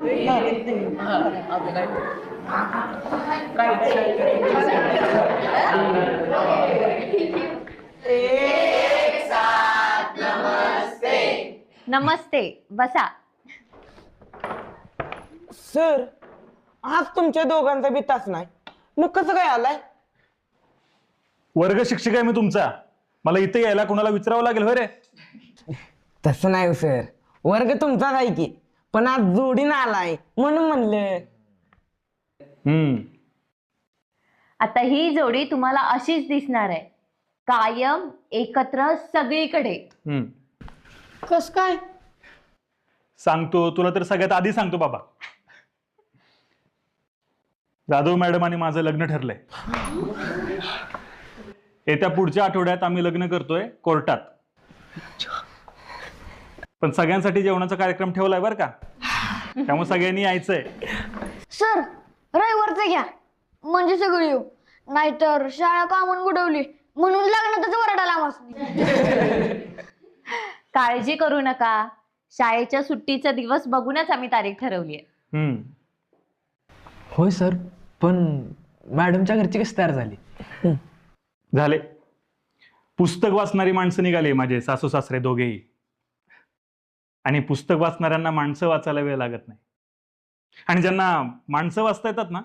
नमस्ते, बसा. सर, आज तुमच्या दोघांचा बी तास नाही, मग कसं काय आलाय? वर्ग शिक्षक आहे मी तुमचा, मला इथे यायला कोणाला विचारावं लागेल होय रे? तसं नाही सर, वर्ग तुमचाच आहे की, पण आज जोडीनं आलाय म्हणून म्हणलं. आता ही जोडी तुम्हाला अशीच दिसणार आहे, कायम एकत्र सगळीकडे. कस काय? सांगतो तुला, तर सगळ्यात आधी सांगतो बाबा, जाधव मॅडम आणि माझं लग्न ठरलंय. येत्या पुढच्या आठवड्यात आम्ही लग्न करतोय कोर्टात. पण सगळ्यांसाठी जेवणाचा कार्यक्रम ठेवलाय बरं का, त्यामुळे सगळ्यांनी यायचंय. सर, रविवारचं घ्या म्हणजे सगळी येऊ, नाहीतर शाळा कामून बुडवली म्हणून लग्नातच वरडाला आम्हाला. काळजी करू नका, शाळेच्या सुट्टीचा दिवस बघूनच आम्ही तारीख ठरवली आहे. होय सर, पण मॅडमच्या घरची कशी तयार झाली? झाले. पुस्तक वाचणारी माणसं निघाली, माझे सासू सासरे दोघेही. आणि पुस्तक वाचणाऱ्यांना माणसं वाचायला वेळ लागत नाही, आणि ज्यांना माणसं वाचता येतात ना